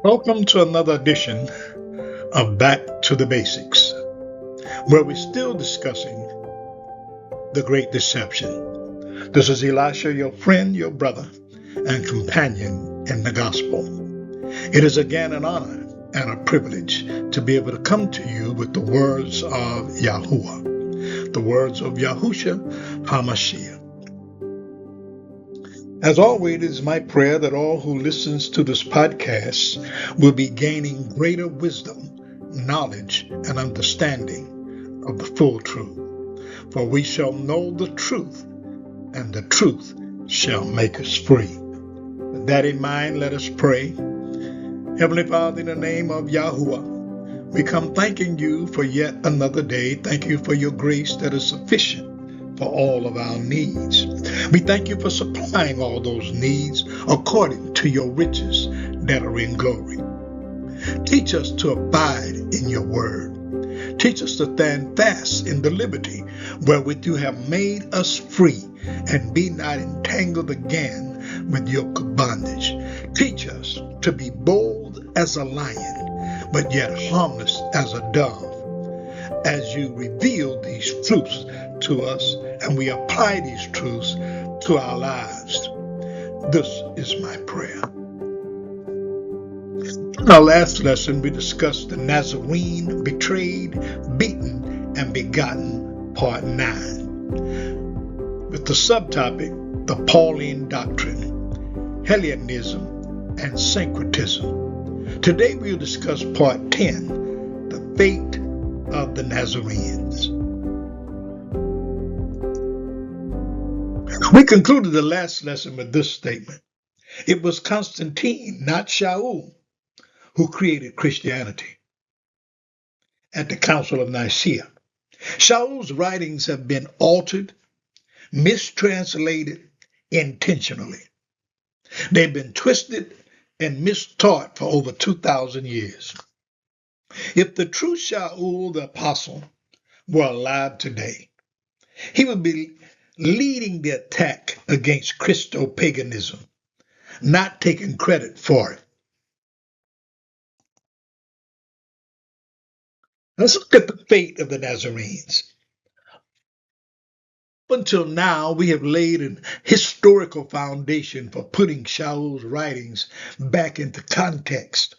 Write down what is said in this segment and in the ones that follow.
Welcome to another edition of Back to the Basics, where we're still discussing the Great Deception. This is Elisha, your friend, your brother, and companion in the gospel. It is again an honor and a privilege to be able to come to you with the words of Yahuwah, the words of Yahushua HaMashiach. As always, it is my prayer that all who listens to this podcast will be gaining greater wisdom, knowledge, and understanding of the full truth. For we shall know the truth, and the truth shall make us free. With that in mind, let us pray. Heavenly Father, in the name of Yahuwah, we come thanking you for yet another day. Thank you for your grace that is sufficient for all of our needs. We thank you for supplying all those needs according to your riches that are in glory. Teach us to abide in your word. Teach us to stand fast in the liberty wherewith you have made us free, and be not entangled again with yoke of bondage. Teach us to be bold as a lion, but yet harmless as a dove, as you reveal these truths to us and we apply these truths to our lives. This is my prayer. In our last lesson, we discussed the Nazarene, betrayed, beaten, and begotten, part 9, with the subtopic, the Pauline doctrine, Hellenism, and syncretism. Today we'll discuss part 10, the fate of the Nazarenes. We concluded the last lesson with this statement. It was Constantine, not Shaul, who created Christianity at the Council of Nicaea. Shaul's writings have been altered, mistranslated intentionally. They've been twisted and mistaught for over 2,000 years. If the true Shaul the apostle were alive today, he would be leading the attack against Christo-paganism, not taking credit for it. Let's look at the fate of the Nazarenes. Up until now, we have laid an historical foundation for putting Shaul's writings back into context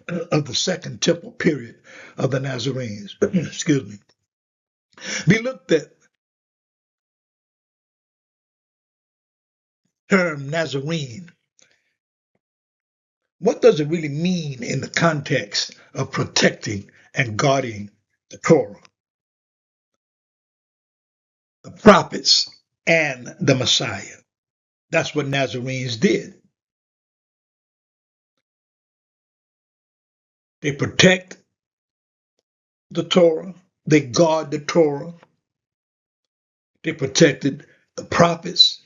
of the Second Temple period of the Nazarenes. Excuse me. We looked at the term Nazarene. What does it really mean in the context of protecting and guarding the Torah, the prophets, and the Messiah? That's what Nazarenes did. They protect the Torah, they guard the Torah, they protected the prophets,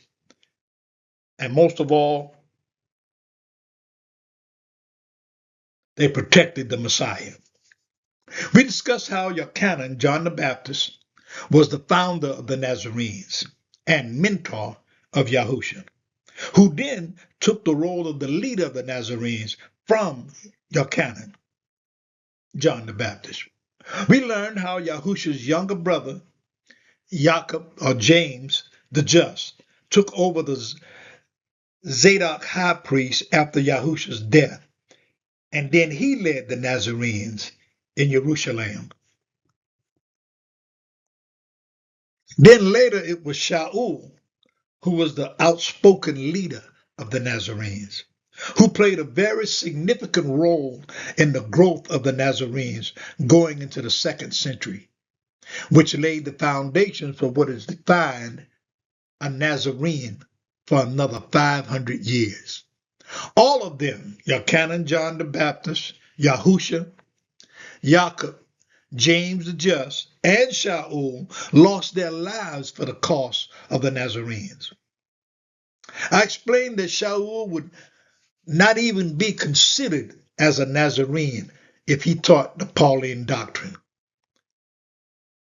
and most of all, they protected the Messiah. We discussed how Yochanan, John the Baptist, was the founder of the Nazarenes and mentor of Yahushua, who then took the role of the leader of the Nazarenes from Yochanan, John the Baptist. We learned how Yahushua's younger brother, Jacob or James the Just, took over the Zadok high priest after Yahushua's death, and then he led the Nazarenes in Jerusalem. Then later it was Shaul, who was the outspoken leader of the Nazarenes, who played a very significant role in the growth of the Nazarenes going into the 2nd century, which laid the foundation for what is defined a Nazarene for another 500 years. All of them, Yochanan, John the Baptist, Yahushua, Jacob, James the Just, and Shaul lost their lives for the cause of the Nazarenes. I explained that Shaul would not even be considered as a Nazarene if he taught the Pauline doctrine,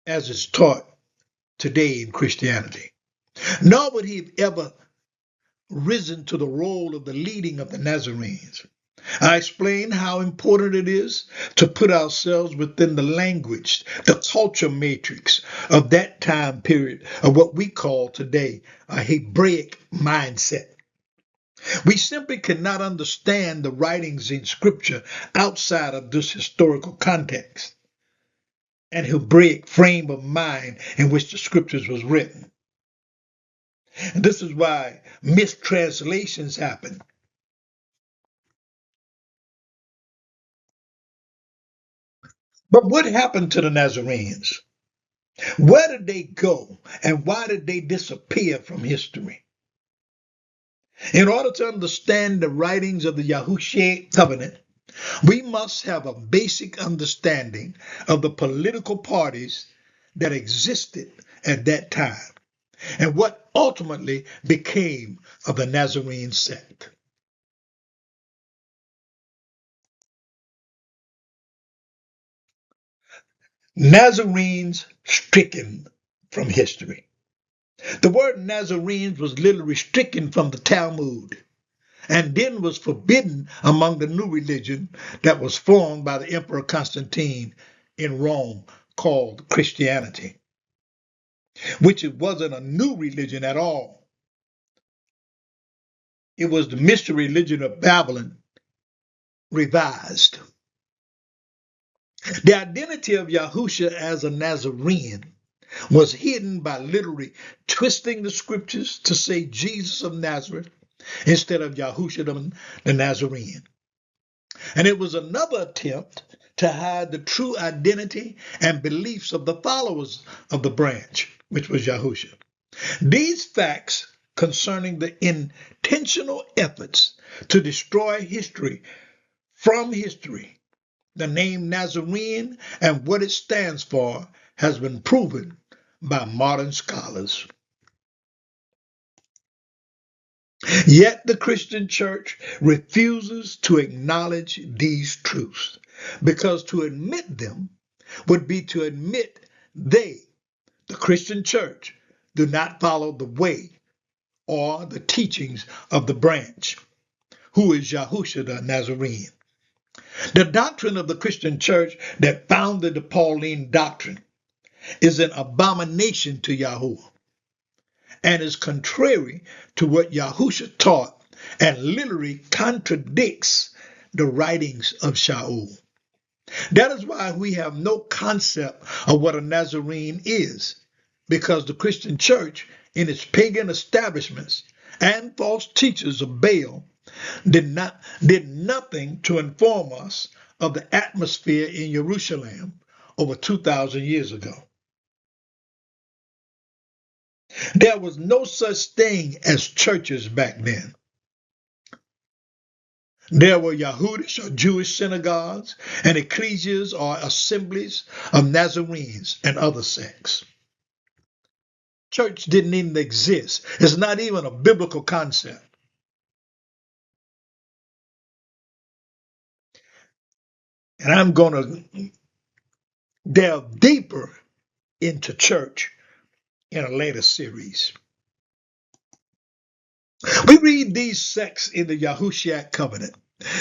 as is taught today in Christianity. Nor would he have ever risen to the role of the leading of the Nazarenes. I explained how important it is to put ourselves within the language, the culture matrix of that time period of what we call today a Hebraic mindset. We simply cannot understand the writings in Scripture outside of this historical context and Hebraic frame of mind in which the Scriptures was written. And this is why mistranslations happen. But what happened to the Nazarenes? Where did they go and why did they disappear from history? In order to understand the writings of the Yahushua covenant, we must have a basic understanding of the political parties that existed at that time and what ultimately became of the Nazarene sect. Nazarenes stricken from history. The word Nazarenes was literally stricken from the Talmud and then was forbidden among the new religion that was formed by the Emperor Constantine in Rome called Christianity, which it wasn't a new religion at all. It was the mystery religion of Babylon revised. The identity of Yahusha as a Nazarene was hidden by literally twisting the scriptures to say Jesus of Nazareth instead of Yahusha the Nazarene. And it was another attempt to hide the true identity and beliefs of the followers of the branch, which was Yahusha. These facts concerning the intentional efforts to destroy history from history, the name Nazarene and what it stands for has been proven by modern scholars. Yet the Christian church refuses to acknowledge these truths because to admit them would be to admit they, the Christian church, do not follow the way or the teachings of the branch, who is Yahusha the Nazarene. The doctrine of the Christian church that founded the Pauline doctrine is an abomination to Yahuwah and is contrary to what Yahusha taught and literally contradicts the writings of Shaul. That is why we have no concept of what a Nazarene is, because the Christian church, in its pagan establishments and false teachers of Baal, did nothing to inform us of the atmosphere in Jerusalem over 2,000 years ago. There was no such thing as churches back then. There were Yahudish or Jewish synagogues and ecclesias or assemblies of Nazarenes and other sects. Church didn't even exist. It's not even a biblical concept. And I'm going to delve deeper into church in a later series. We read these sects in the Yahushua covenant,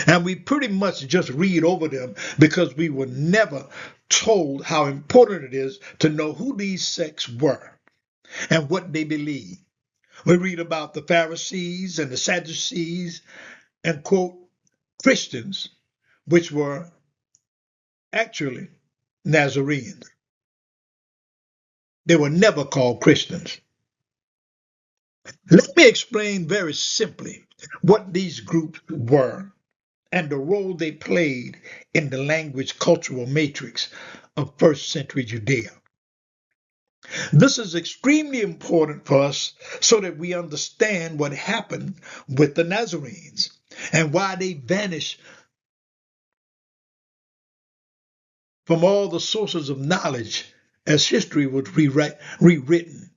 and we pretty much just read over them because we were never told how important it is to know who these sects were and what they believed. We read about the Pharisees and the Sadducees and, quote, Christians, which were actually Nazarenes. They were never called Christians. Let me explain very simply what these groups were and the role they played in the language cultural matrix of first century Judea. This is extremely important for us so that we understand what happened with the Nazarenes and why they vanished from all the sources of knowledge as history was rewritten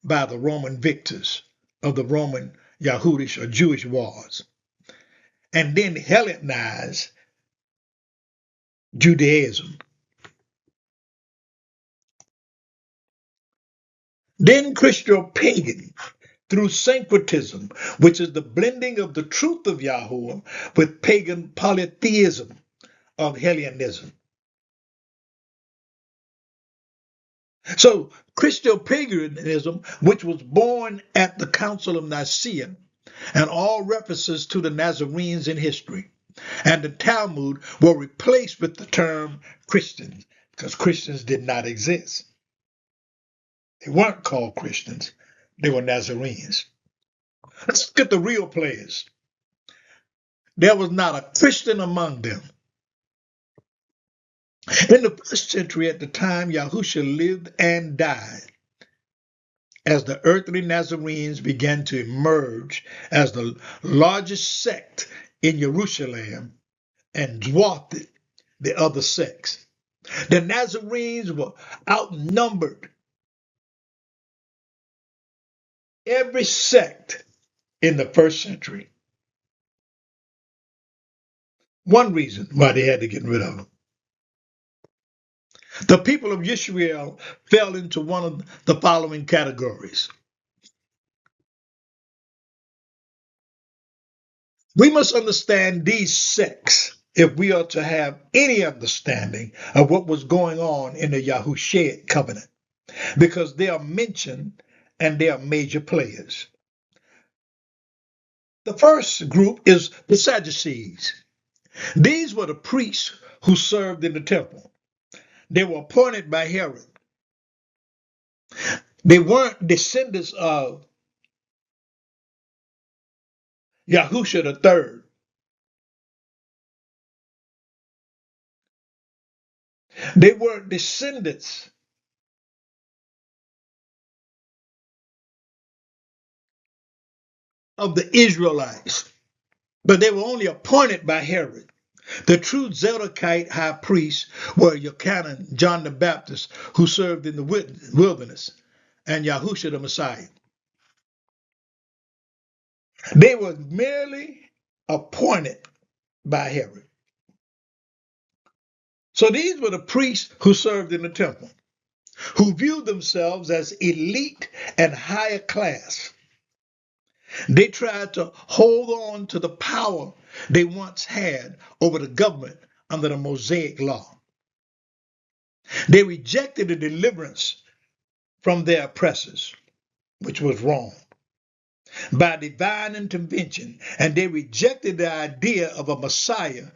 by the Roman victors of the Roman Yahudish or Jewish wars, and then Hellenized Judaism. Then Christo-pagan through syncretism, which is the blending of the truth of Yahweh with pagan polytheism of Hellenism. So Christo-paganism, which was born at the Council of Nicaea, and all references to the Nazarenes in history and the Talmud were replaced with the term Christians, because Christians did not exist. They weren't called Christians, they were Nazarenes. Let's look at the real players. There was not a Christian among them. In the first century, at the time Yahusha lived and died, as the earthly Nazarenes began to emerge as the largest sect in Jerusalem and dwarfed the other sects. The Nazarenes were outnumbered every sect in the first century. One reason why they had to get rid of them. The people of Israel fell into one of the following categories. We must understand these sects if we are to have any understanding of what was going on in the Yahushua covenant, because they are mentioned and they are major players. The first group is the Sadducees. These were the priests who served in the temple. They were appointed by Herod. They weren't descendants of Yahusha III. They weren't descendants of the Israelites, but they were only appointed by Herod. The true Zadokite high priests were Yochanan, John the Baptist, who served in the wilderness, and Yahusha the Messiah. They were merely appointed by Herod. So these were the priests who served in the temple, who viewed themselves as elite and higher class. They tried to hold on to the power they once had over the government under the Mosaic law. They rejected the deliverance from their oppressors, which was wrong, by divine intervention, and they rejected the idea of a Messiah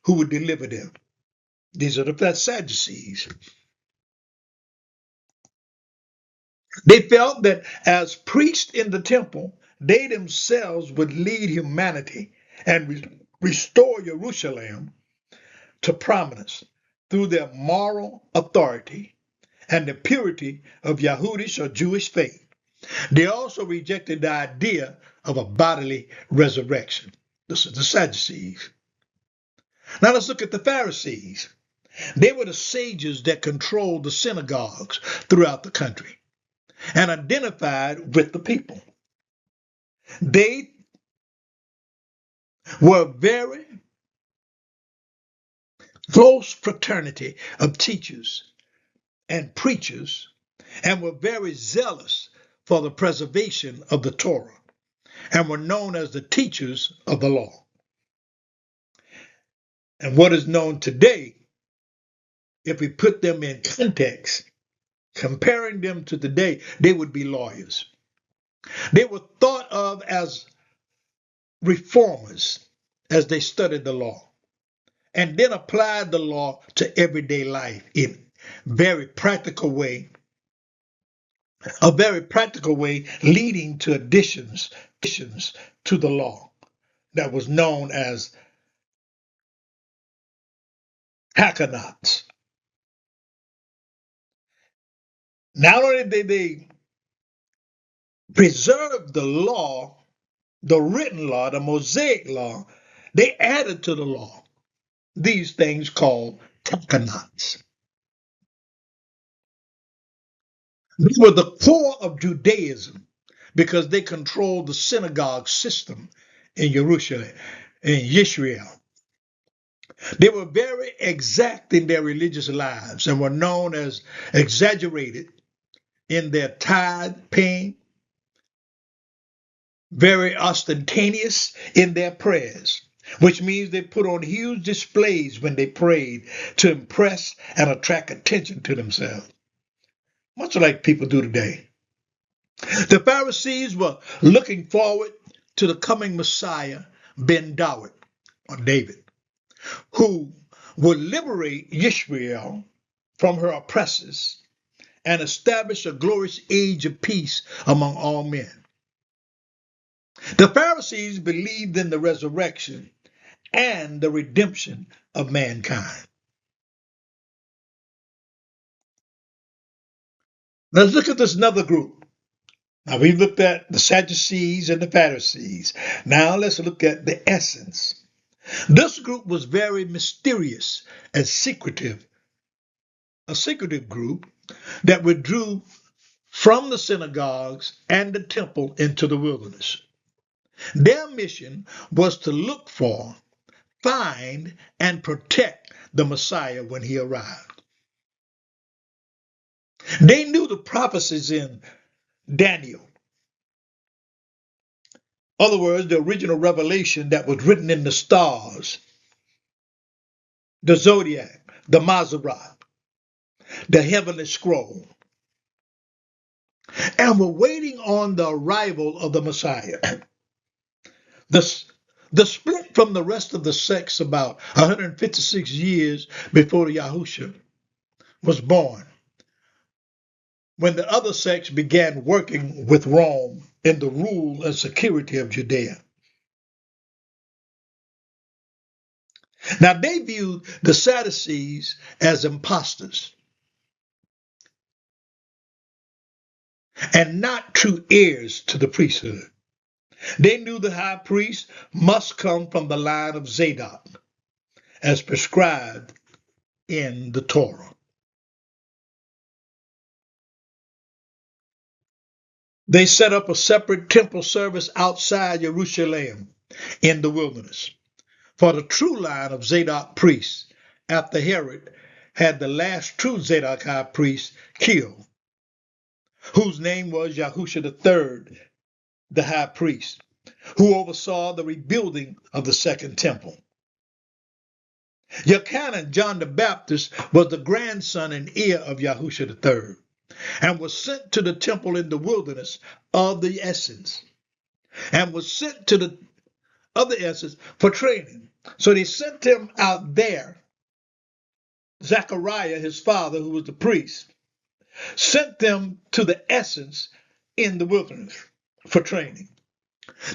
who would deliver them. These are the Sadducees. They felt that as priests in the temple, they themselves would lead humanity and restore Jerusalem to prominence through their moral authority and the purity of Yahudish or Jewish faith. They also rejected the idea of a bodily resurrection. This is the Sadducees. Now let's look at the Pharisees. They were the sages that controlled the synagogues throughout the country and identified with the people. They were a very close fraternity of teachers and preachers and were very zealous for the preservation of the Torah and were known as the teachers of the law. And what is known today, if we put them in context, comparing them to today, they would be lawyers. They were thought of as reformers as they studied the law and then applied the law to everyday life in a very practical way, leading to additions to the law that was known as Hakanats. Not only did they preserve the law, the written law, the Mosaic law, they added to the law these things called takanats. These were the core of Judaism because they controlled the synagogue system in Jerusalem, in Israel. They were very exact in their religious lives and were known as exaggerated in their tithe paying very ostentatious in their prayers, which means they put on huge displays when they prayed to impress and attract attention to themselves, much like people do today. The Pharisees were looking forward to the coming Messiah, Ben Dawid, or David, who would liberate Israel from her oppressors and establish a glorious age of peace among all men. The Pharisees believed in the resurrection and the redemption of mankind. Let's look at this another group. Now, we've looked at the Sadducees and the Pharisees. Now, let's look at the essence. This group was very mysterious and secretive, a secretive group that withdrew from the synagogues and the temple into the wilderness. Their mission was to look for, find, and protect the Messiah when he arrived. They knew the prophecies in Daniel. In other words, the original revelation that was written in the stars, the zodiac, the Maserat, the heavenly scroll, and were waiting on the arrival of the Messiah. The split from the rest of the sects about 156 years before Yahusha was born, when the other sects began working with Rome in the rule and security of Judea. Now, they viewed the Sadducees as impostors and not true heirs to the priesthood. They knew the high priest must come from the line of Zadok, as prescribed in the Torah. They set up a separate temple service outside Jerusalem in the wilderness for the true line of Zadok priests after Herod had the last true Zadok high priest killed, whose name was Yahusha III, the high priest, who oversaw the rebuilding of the second temple. Yochanan, John the Baptist, was the grandson and heir of Yahusha III and was sent to the temple in the wilderness of the Essence and was sent to the other Essence for training. So they sent him out there. Zechariah, his father, who was the priest, sent them to the Essence in the wilderness for training.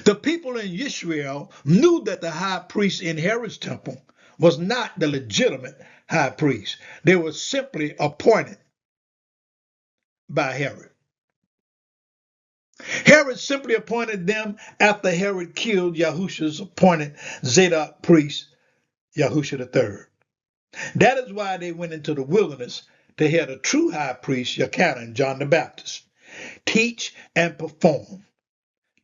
The people in Israel knew that the high priest in Herod's temple was not the legitimate high priest. They were simply appointed by Herod. Herod simply appointed them after Herod killed Yahusha's appointed Zadok priest, Yahusha III. That is why they went into the wilderness to hear the true high priest, Yochanan, John the Baptist, teach and perform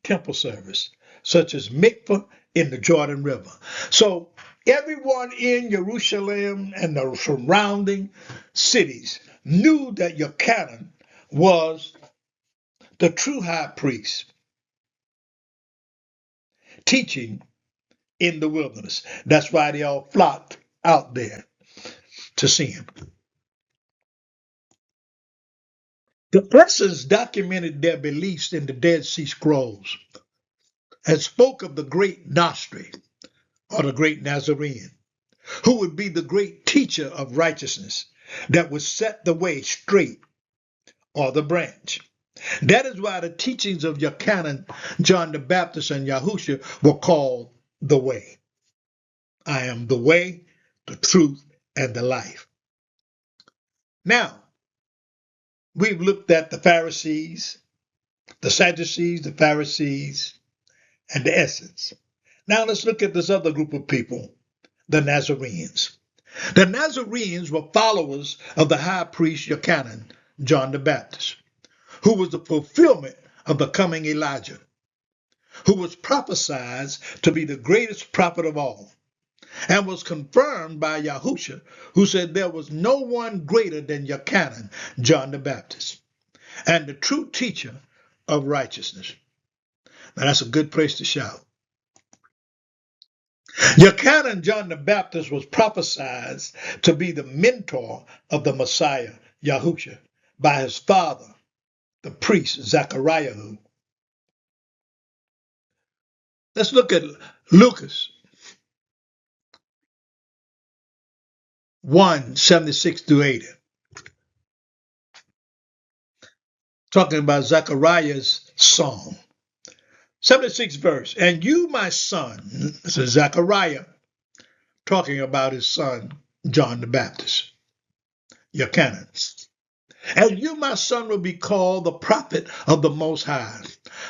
temple service, such as mikvah in the Jordan River. So everyone in Jerusalem and the surrounding cities knew that Yochanan was the true high priest teaching in the wilderness. That's why they all flocked out there to see him. The Essence documented their beliefs in the Dead Sea Scrolls and spoke of the great Nostri, or the great Nazarene, who would be the great teacher of righteousness that would set the way straight, or the branch. That is why the teachings of Yochanan, John the Baptist, and Yahusha were called the way. I am the way, the truth, and the life. Now, we've looked at the Pharisees, the Sadducees, the Pharisees, and the Essence. Now let's look at this other group of people, the Nazarenes. The Nazarenes were followers of the high priest Yochanan, John the Baptist, who was the fulfillment of the coming Elijah, who was prophesied to be the greatest prophet of all, and was confirmed by Yahusha, who said there was no one greater than Yochanan, John the Baptist, and the true teacher of righteousness. Now that's a good place to shout. Yochanan John the Baptist was prophesied to be the mentor of the Messiah, Yahusha, by his father, the priest Zechariah. Let's look at Lucas 1:76 through 80, talking about Zechariah's song. 76th verse, and you, my son, this is Zechariah talking about his son, John the Baptist, Yochanan. And you, my son, will be called the prophet of the Most High,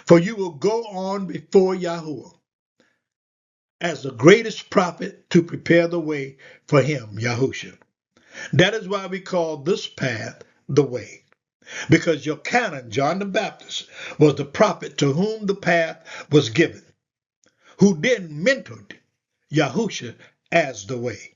for you will go on before Yahuwah as the greatest prophet to prepare the way for him, Yahusha. That is why we call this path the way, because Yochanan, John the Baptist, was the prophet to whom the path was given, who then mentored Yahusha as the way.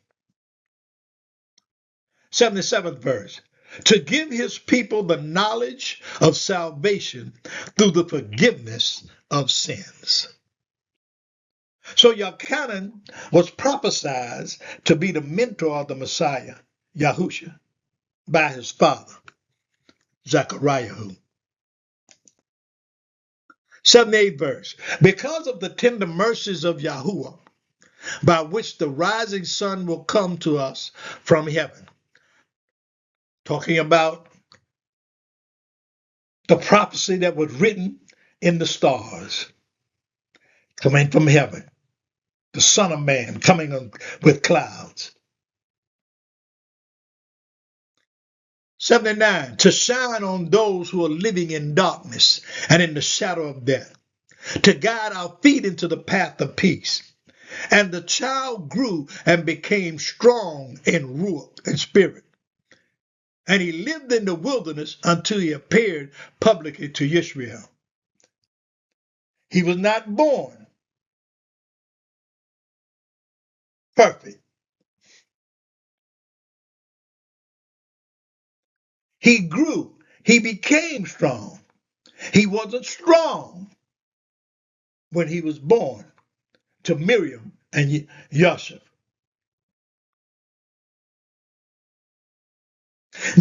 77th verse. To give his people the knowledge of salvation through the forgiveness of sins. So Yochanan was prophesied to be the mentor of the Messiah, Yahusha, by his father, Zechariah. 78th verse. Because of the tender mercies of Yahuwah, by which the rising sun will come to us from heaven. Talking about the prophecy that was written in the stars, coming from heaven. The Son of Man coming with clouds. 79, to shine on those who are living in darkness and in the shadow of death, to guide our feet into the path of peace. And the child grew and became strong in ruach and spirit. And he lived in the wilderness until he appeared publicly to Israel. He was not born perfect. He grew. He became strong. He wasn't strong when he was born to Miriam and Yosef.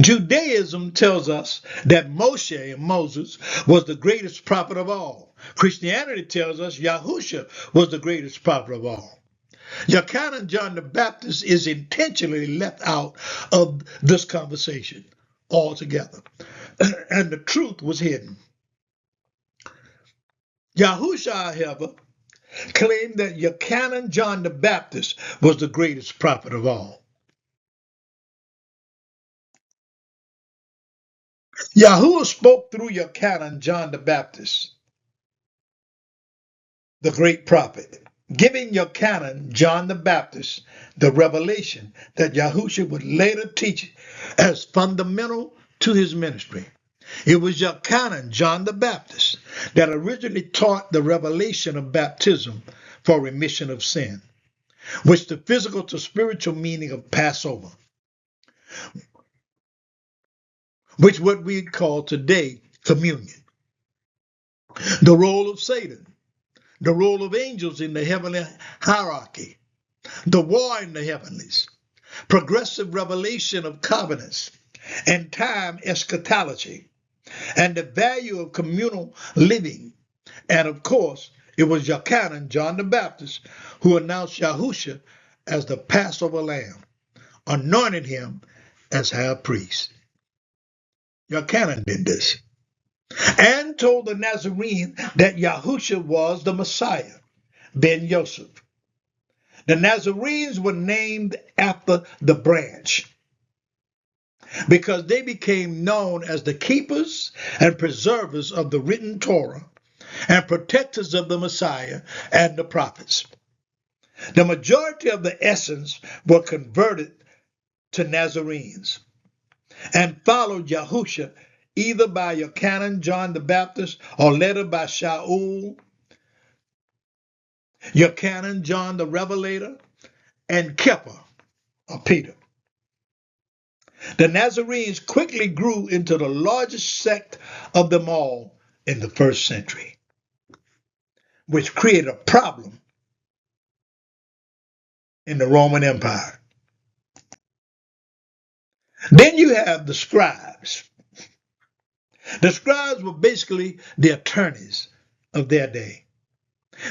Judaism tells us that Moshe, Moses, was the greatest prophet of all. Christianity tells us Yahusha was the greatest prophet of all. Yochanan John the Baptist is intentionally left out of this conversation altogether, and the truth was hidden. Yahusha, however, claimed that Yochanan John the Baptist was the greatest prophet of all. Yahuwah spoke through Yochanan John the Baptist, the great prophet, giving Yochanan John the Baptist the revelation that Yahusha would later teach as fundamental to his ministry. It was Yochanan John the Baptist that originally taught the revelation of baptism for remission of sin, which the physical to spiritual meaning of Passover, which what we call today communion, the role of Satan, the role of angels in the heavenly hierarchy, the war in the heavenlies, progressive revelation of covenants, and time eschatology, and the value of communal living. And of course, it was Yochanan, John the Baptist, who announced Yahusha as the Passover lamb, anointing him as high priest. Yochanan did this and told the Nazarene that Yahusha was the Messiah, Ben Yosef. The Nazarenes were named after the branch because they became known as the keepers and preservers of the written Torah and protectors of the Messiah and the prophets. The majority of the Essenes were converted to Nazarenes and followed Yahusha either by Yochanan John the Baptist or later by Shaul, Yochanan John the Revelator, and Kepha or Peter. The Nazarenes quickly grew into the largest sect of them all in the first century. which created a problem in the Roman Empire. Then you have the scribes. The scribes were basically the attorneys of their day.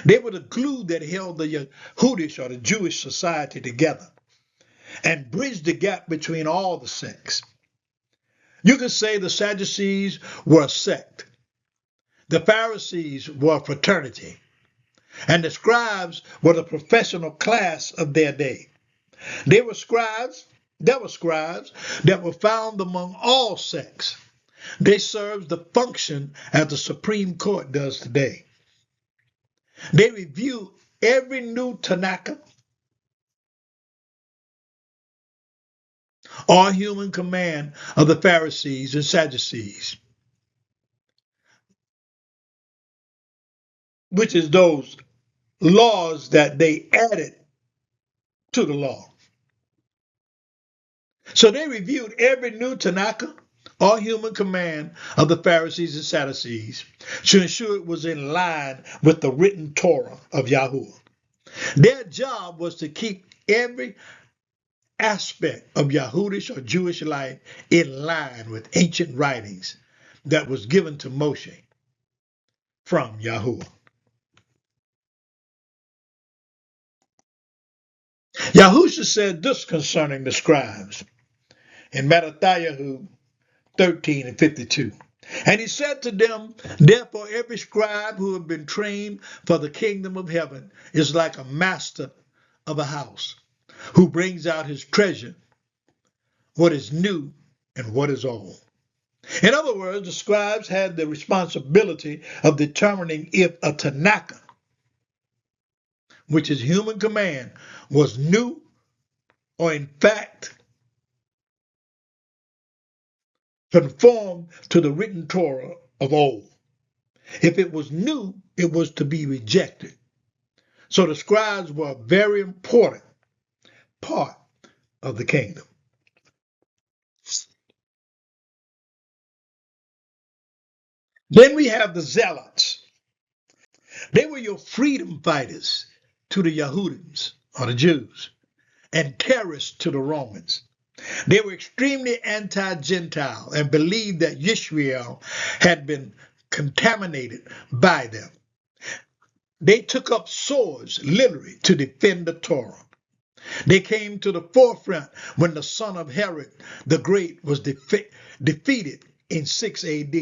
They were the glue that held the Yahudish or the Jewish society together and bridged the gap between all the sects. You could say the Sadducees were a sect, the Pharisees were a fraternity, and the scribes were the professional class of their day. They were scribes, there were scribes that were found among all sects. They served the function as the Supreme Court does today. They review every new Tanakh or human command of the Pharisees and Sadducees, which is those laws that they added to the law. So they reviewed every new Tanakh or human command of the Pharisees and Sadducees to ensure it was in line with the written Torah of Yahuwah. Their job was to keep every aspect of Yahudish or Jewish life in line with ancient writings that was given to Moshe from Yahuwah. Yahusha said this concerning the scribes in Mattathiah 13 and 52. And he said to them, therefore every scribe who had been trained for the kingdom of heaven is like a master of a house who brings out his treasure, what is new and what is old. In other words, the scribes had the responsibility of determining if a Tanakh, which is human command, was new or in fact conformed to the written Torah of old. If it was new, it was to be rejected. So the scribes were a very important part of the kingdom. Then we have the zealots. They were your freedom fighters to the Yahudims or the Jews and terrorists to the Romans. They were extremely anti-Gentile and believed that Yisrael had been contaminated by them. They took up swords, literally, to defend the Torah. They came to the forefront when the son of Herod the Great was defeated in 6 AD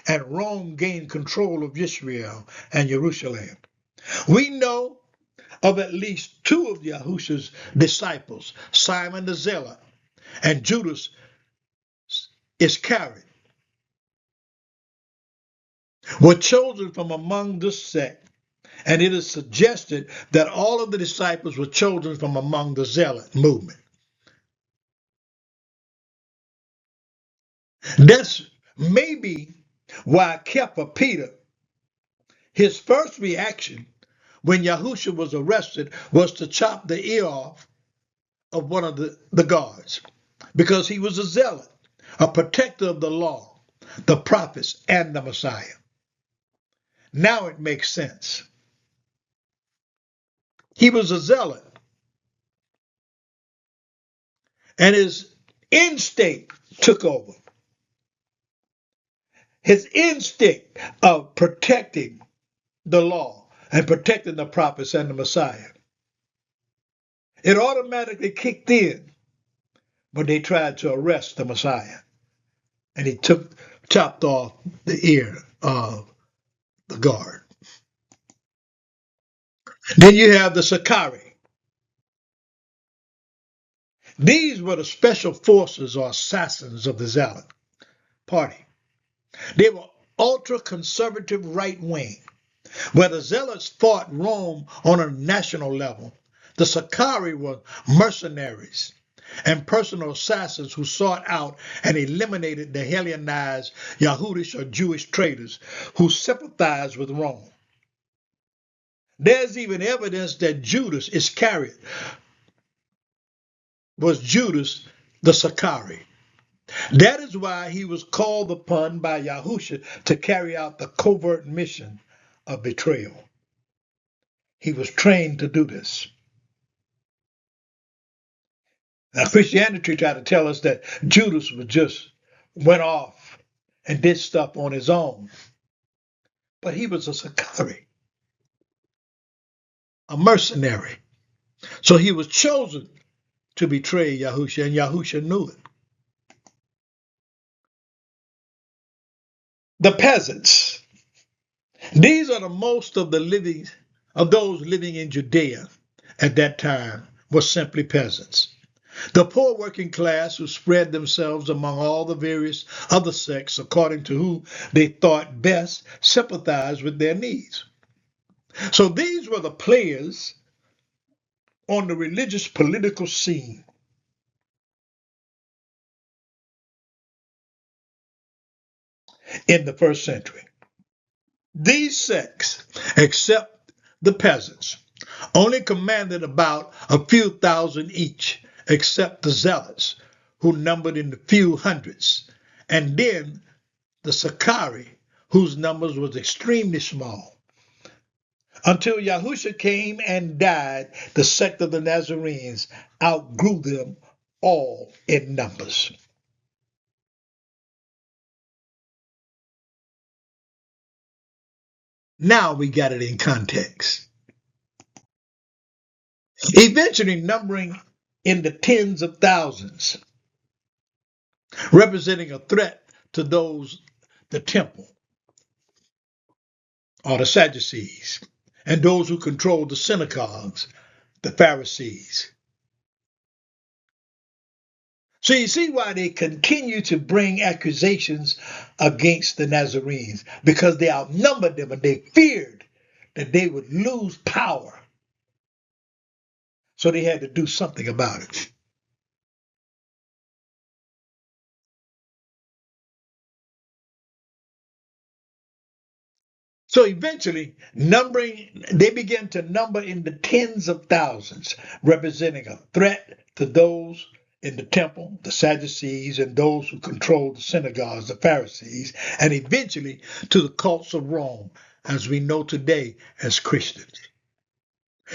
and Rome gained control of Israel and Jerusalem. We know of at least two of Yahusha's disciples, Simon the Zealot and Judas Iscariot, were chosen from among this sect, and it is suggested that all of the disciples were chosen from among the Zealot movement. That's maybe why Kepha Peter, his first reaction when Yahusha was arrested was to chop the ear off of one of the guards, because he was a zealot, a protector of the law, the prophets, and the Messiah. Now it makes sense. He was a zealot, and his instinct took over. His instinct of protecting the law and protecting the prophets and the Messiah. It automatically kicked in when they tried to arrest the Messiah, and he chopped off the ear of the guard. Then you have the Sakari. These were the special forces or assassins of the Zealot party. They were ultra-conservative right wing. Where the Zealots fought Rome on a national level, the Sakari were mercenaries and personal assassins who sought out and eliminated the Hellenized Yahudish or Jewish traitors who sympathized with Rome. There's even evidence that Judas Iscariot was Judas the Sakari. That is why he was called upon by Yahusha to carry out the covert mission of betrayal. He was trained to do this. Now, Christianity tried to tell us that Judas was just went off and did stuff on his own. But he was a Sakari, a mercenary. So he was chosen to betray Yahusha, and Yahusha knew it. The peasants. These are the most of the living of those living in Judea at that time were simply peasants. The poor working class who spread themselves among all the various other sects according to who they thought best sympathized with their needs. So these were the players on the religious political scene in the first century. These sects, except the peasants, only commanded about a few thousand each, except the zealots, who numbered in the few hundreds, and then the Sakari, whose numbers was extremely small. Until Yahusha came and died, the sect of the Nazarenes outgrew them all in numbers. Now we got it in context. Eventually numbering in the tens of thousands, representing a threat to those, the temple, or the Sadducees, and those who controlled the synagogues, the Pharisees. So you see why they continue to bring accusations against the Nazarenes, because they outnumbered them and they feared that they would lose power. So they had to do something about it. So eventually, they began to number in the tens of thousands, representing a threat to those in the temple, the Sadducees, and those who controlled the synagogues, the Pharisees, and eventually to the cults of Rome, as we know today as Christians.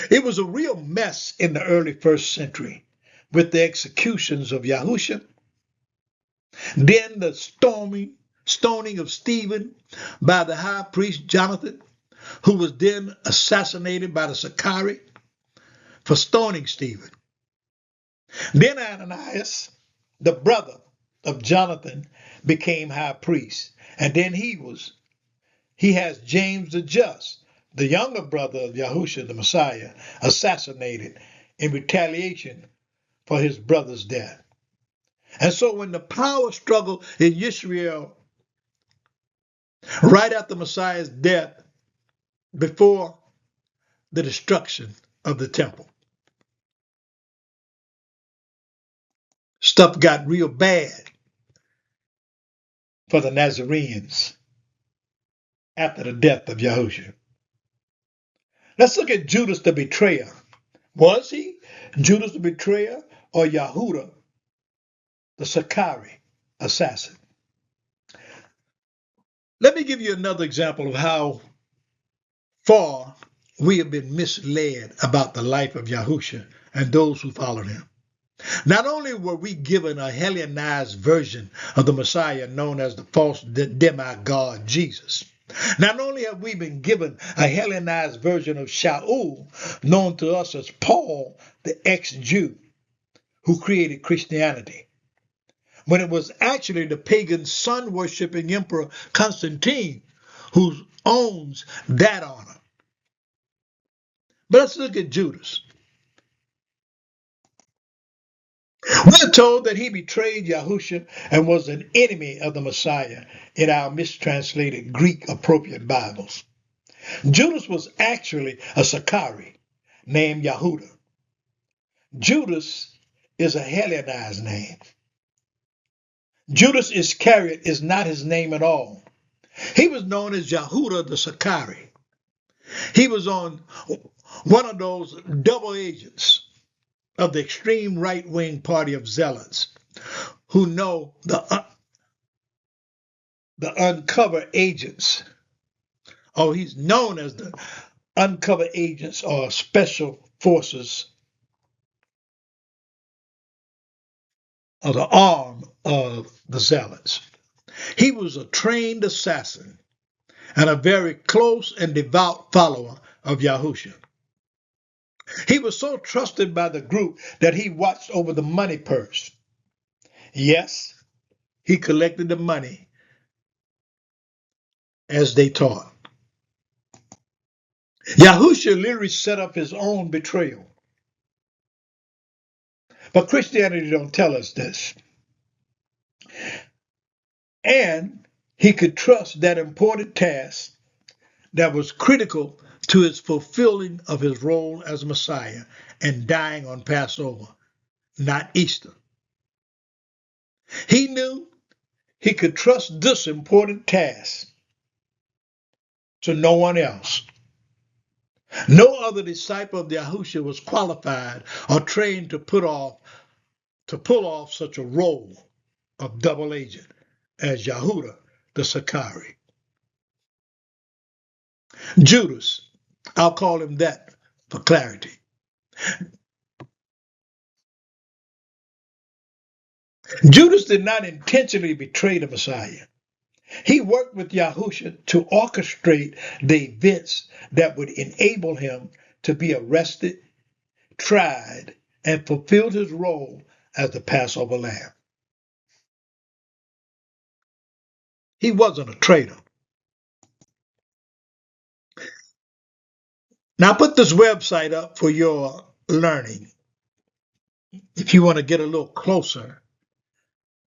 It was a real mess in the early first century with the executions of Yahusha, then the stoning of Stephen by the high priest Jonathan, who was then assassinated by the Sakari for stoning Stephen. Then Ananias, the brother of Jonathan, became high priest. And then he has James the Just, the younger brother of Yahusha the Messiah, assassinated in retaliation for his brother's death. And so when the power struggle in Israel right after Messiah's death, before the destruction of the temple, stuff got real bad for the Nazarenes after the death of Yahushua. Let's look at Judas the betrayer. Was he Judas the betrayer or Yahuda the Sakari assassin? Let me give you another example of how far we have been misled about the life of Yahushua and those who followed him. Not only were we given a Hellenized version of the Messiah known as the false demigod Jesus, not only have we been given a Hellenized version of Shaul, known to us as Paul, the ex-Jew, who created Christianity, when it was actually the pagan sun-worshipping Emperor Constantine who owns that honor. But let's look at Judas. We're told that he betrayed Yahusha and was an enemy of the Messiah in our mistranslated Greek appropriate Bibles. Judas was actually a Sakari named Yahuda. Judas is a Hellenized name. Judas Iscariot is not his name at all. He was known as Yahuda the Sakari. He was on one of those double agents of the extreme right-wing party of zealots who know the uncover agents. Oh, he's known as the uncover agents or special forces of the arm of the zealots. He was a trained assassin and a very close and devout follower of Yahusha. He was so trusted by the group that he watched over the money purse. Yes, he collected the money as they taught. Yahusha literally set up his own betrayal. But Christianity don't tell us this. And he could trust that important task that was critical to his fulfilling of his role as Messiah and dying on Passover, not Easter. He knew he could trust this important task to no one else. No other disciple of Yahushua was qualified or trained to pull off such a role of double agent as Yahuda the Sakari. Judas, I'll call him that for clarity. Judas did not intentionally betray the Messiah. He worked with Yahushua to orchestrate the events that would enable him to be arrested, tried, and fulfilled his role as the Passover lamb. He wasn't a traitor. Now, I put this website up for your learning if you want to get a little closer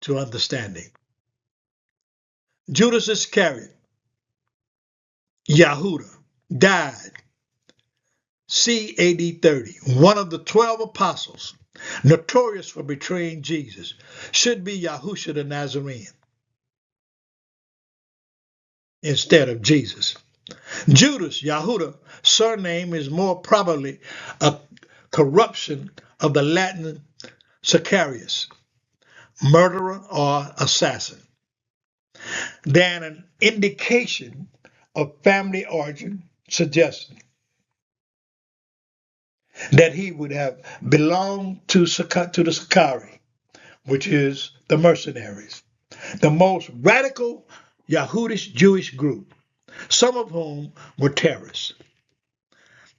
to understanding. Judas Iscariot, Yahuda, died CAD 30. One of the 12 apostles, notorious for betraying Jesus, should be Yahushua the Nazarene instead of Jesus. Judas, Yahuda, surname is more probably a corruption of the Latin Sicarius, murderer or assassin, than an indication of family origin suggesting that he would have belonged to the Sakari, which is the mercenaries, the most radical Yahudish Jewish group, some of whom were terrorists.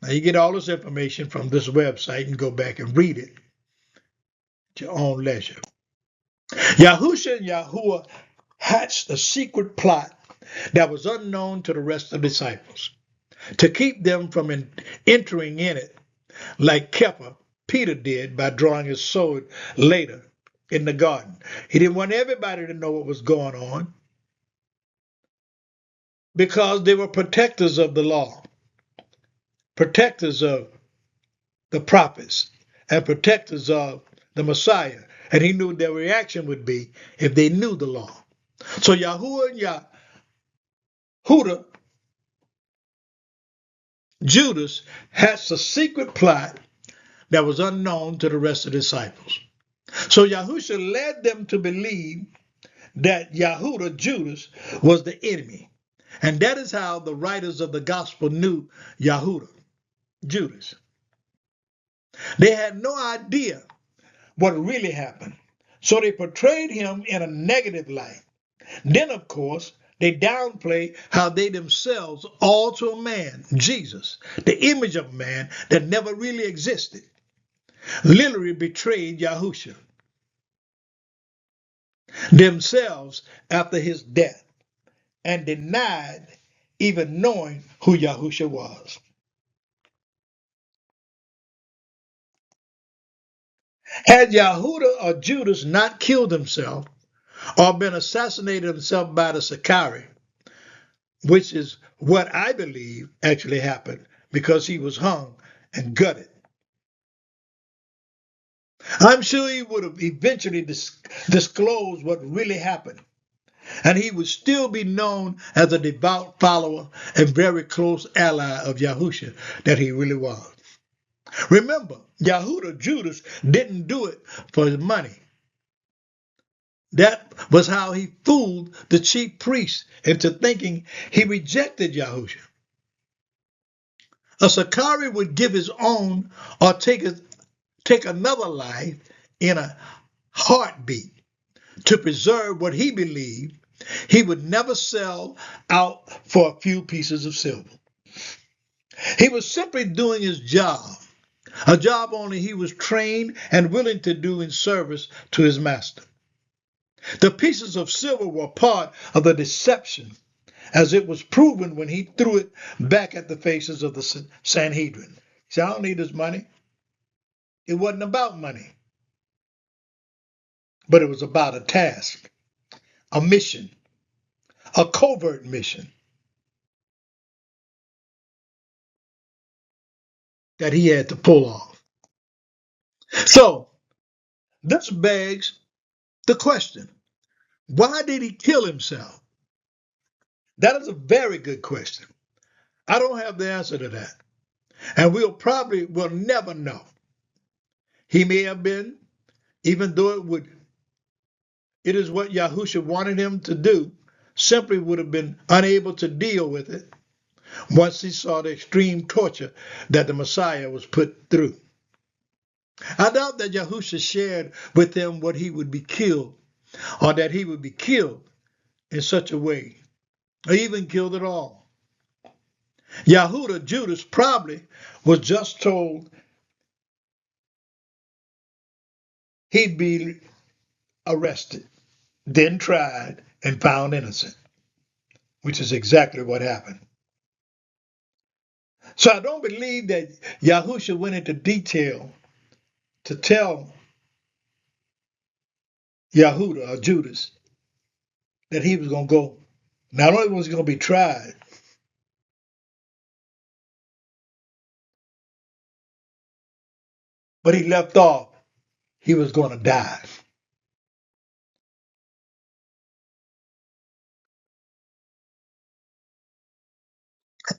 Now you get all this information from this website and go back and read it at your own leisure. Yahusha and Yahuwah hatched a secret plot that was unknown to the rest of the disciples to keep them from entering in it like Peter did by drawing his sword later in the garden. He didn't want everybody to know what was going on because they were protectors of the law, protectors of the prophets, and protectors of the Messiah. And he knew their reaction would be if they knew the law. So Yahuwah and Yahuda, Judas, hatched a secret plot that was unknown to the rest of the disciples. So Yahusha led them to believe that Yahuda, Judas, was the enemy. And that is how the writers of the gospel knew Yahuda, Judas. They had no idea what really happened. So they portrayed him in a negative light. Then, of course, they downplay how they themselves, all to a man, Jesus, the image of man that never really existed, literally betrayed Yahusha themselves after his death and denied even knowing who Yahusha was. Had Yahuda or Judas not killed himself or been assassinated himself by the Sakari, which is what I believe actually happened because he was hung and gutted, I'm sure he would have eventually disclosed what really happened, and he would still be known as a devout follower and very close ally of Yahusha that he really was. Remember, Yahuda, Judas, didn't do it for his money. That was how he fooled the chief priests into thinking he rejected Yahusha. A Sicarii would give his own or take another life in a heartbeat to preserve what he believed he would never sell out for a few pieces of silver. He was simply doing his job, a job only he was trained and willing to do in service to his master. The pieces of silver were part of the deception, as it was proven when he threw it back at the faces of the Sanhedrin. He said, I don't need this money. It wasn't about money, but it was about a task, a mission, a covert mission that he had to pull off. So this begs the question, why did he kill himself? That is a very good question. I don't have the answer to that. And will never know. He may have been, even though it is what Yahusha wanted him to do, simply would have been unable to deal with it once he saw the extreme torture that the Messiah was put through. I doubt that Yahusha shared with him what he would be killed, or that he would be killed in such a way, or even killed at all. Yahuda, Judas, probably was just told he'd be arrested, then tried, and found innocent, which is exactly what happened. So I don't believe that Yahusha went into detail to tell Yahuda or Judas that he was going to go, not only was he going to be tried, but he left off, he was going to die.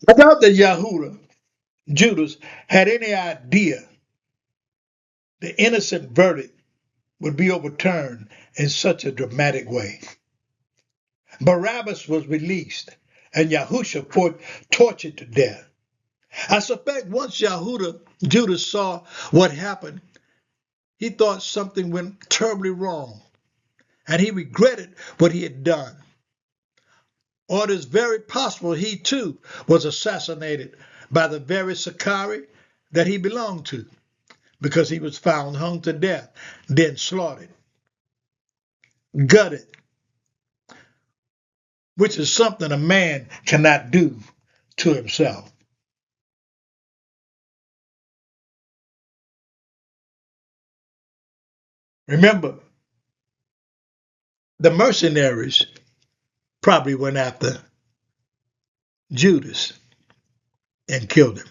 I doubt that Yahuda, Judas, had any idea the innocent verdict would be overturned in such a dramatic way. Barabbas was released and Yahusha tortured to death. I suspect once Judas saw what happened, he thought something went terribly wrong and he regretted what he had done. Or it is very possible he too was assassinated by the very Sicarii that he belonged to, because he was found hung to death, then slaughtered, gutted, which is something a man cannot do to himself. Remember, the mercenaries probably went after Judas and killed him.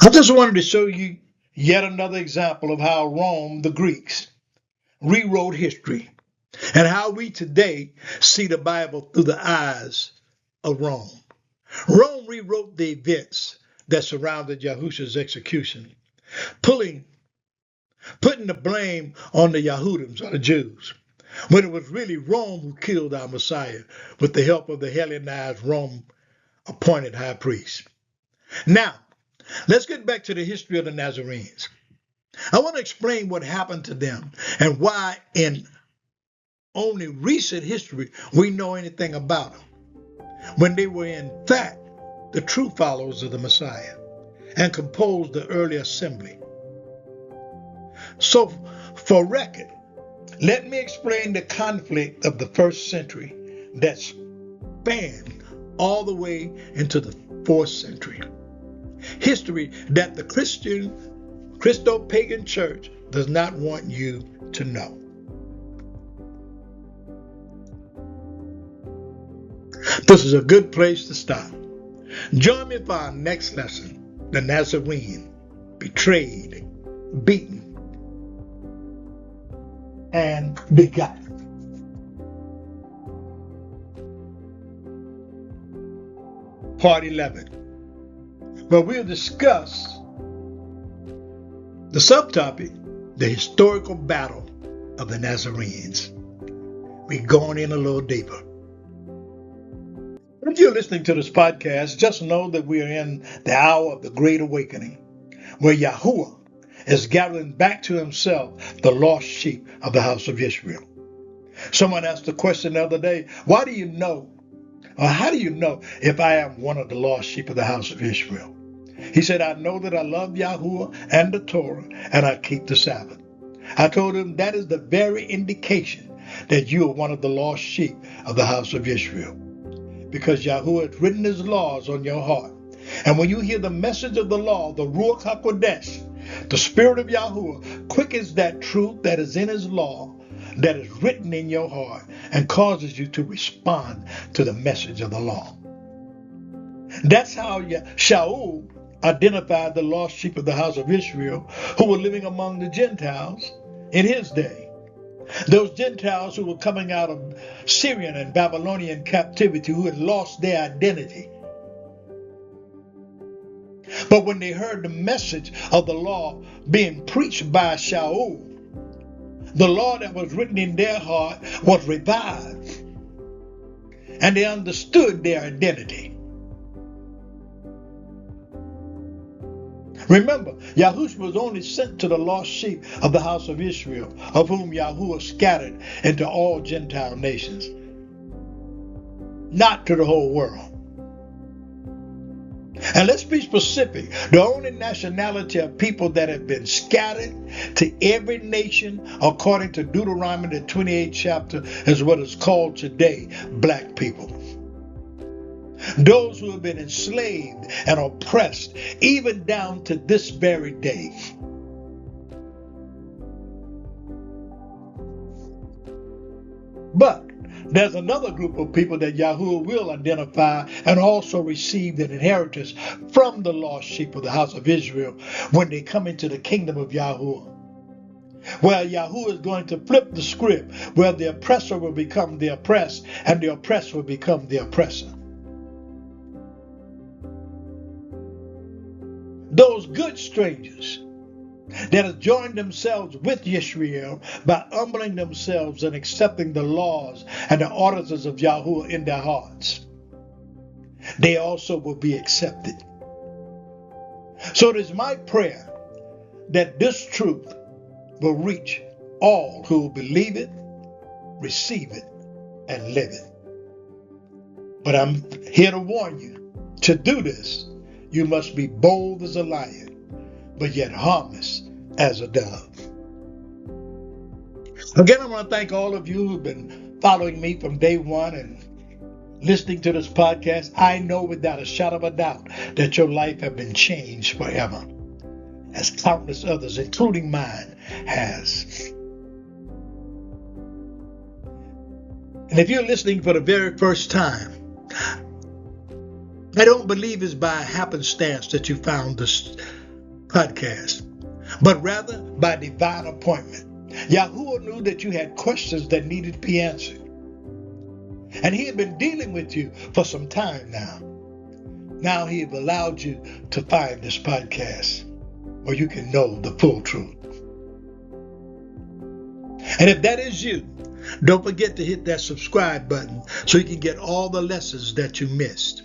I just wanted to show you yet another example of how Rome, the Greeks, rewrote history and how we today see the Bible through the eyes of Rome. Rome rewrote the events that surrounded Yahusha's execution, putting the blame on the Yahudims, or the Jews, when it was really Rome who killed our Messiah with the help of the Hellenized Rome appointed high priest. Now, let's get back to the history of the Nazarenes. I want to explain what happened to them and why in only recent history we know anything about them, when they were in fact the true followers of the Messiah and composed the early assembly. So, for record, let me explain the conflict of the first century that spanned all the way into the 4th century. History that the Christo-pagan church does not want you to know. This is a good place to stop. Join me for our next lesson, the Nazarene, betrayed, beaten, and begotten. Part 11, where we'll discuss the subtopic, the historical battle of the Nazarenes. We're going in a little deeper. If you're listening to this podcast, just know that we are in the hour of the Great Awakening, where Yahuwah is gathering back to himself the lost sheep of the house of Israel. Someone asked the question the other day, why do you know, or how do you know if I am one of the lost sheep of the house of Israel? He said, I know that I love Yahuwah and the Torah, and I keep the Sabbath. I told him that is the very indication that you are one of the lost sheep of the house of Israel, because Yahuwah has written his laws on your heart. And when you hear the message of the law, the Ruach HaKodesh, the Spirit of Yahuwah quickens that truth that is in his law, that is written in your heart, and causes you to respond to the message of the law. That's how Shaul identified the lost sheep of the house of Israel who were living among the Gentiles in his day. Those Gentiles who were coming out of Syrian and Babylonian captivity, who had lost their identity. But when they heard the message of the law being preached by Shaul, the law that was written in their heart was revived, and they understood their identity. Remember, Yahushua was only sent to the lost sheep of the house of Israel, of whom Yahuwah scattered into all Gentile nations, not to the whole world. And let's be specific. The only nationality of people that have been scattered to every nation, according to Deuteronomy, the 28th chapter, is what is called today black people. Those who have been enslaved and oppressed, even down to this very day. But there's another group of people that Yahuwah will identify and also receive an inheritance from the lost sheep of the house of Israel when they come into the kingdom of Yahuwah. Where Yahuwah is going to flip the script, where the oppressor will become the oppressed and the oppressed will become the oppressor. Those good strangers that have joined themselves with Yisrael by humbling themselves and accepting the laws and the ordinances of Yahuwah in their hearts, they also will be accepted. So it is my prayer that this truth will reach all who will believe it, receive it, and live it. But I'm here to warn you, to do this, you must be bold as a lion, but yet harmless as a dove. Again, I want to thank all of you who've been following me from day one and listening to this podcast. I know without a shadow of a doubt that your life has been changed forever, as countless others, including mine, has. And if you're listening for the very first time, I don't believe it's by happenstance that you found this podcast, but rather by divine appointment. Yahuwah knew that you had questions that needed to be answered. And he had been dealing with you for some time now. Now he has allowed you to find this podcast where you can know the full truth. And if that is you, don't forget to hit that subscribe button so you can get all the lessons that you missed.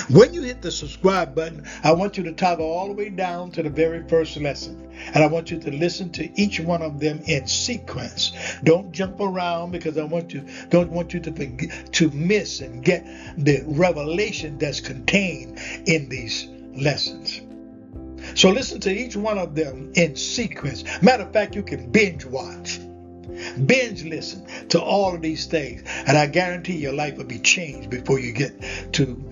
When you hit the subscribe button, I want you to toggle all the way down to the very first lesson. And I want you to listen to each one of them in sequence. Don't jump around, because I don't want you to miss and get the revelation that's contained in these lessons. So listen to each one of them in sequence. Matter of fact, you can binge watch. Binge listen to all of these things, and I guarantee your life will be changed before you get to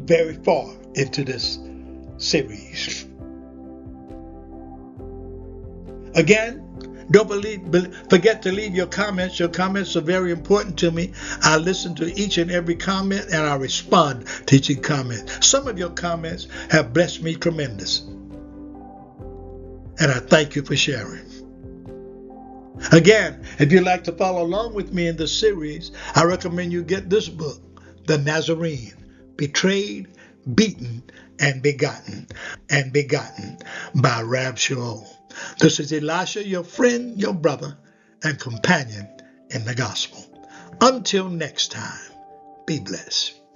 very far into this series. Again, don't forget to leave your comments. Your comments are very important to me. I listen to each and every comment, and I respond to each comment. Some of your comments have blessed me tremendous, and I thank you for sharing. Again, if you'd like to follow along with me in this series, I recommend you get this book, The Nazarene, Betrayed, Beaten, and Begotten by Rab Shaul. This is Elisha, your friend, your brother, and companion in the gospel. Until next time, Be blessed.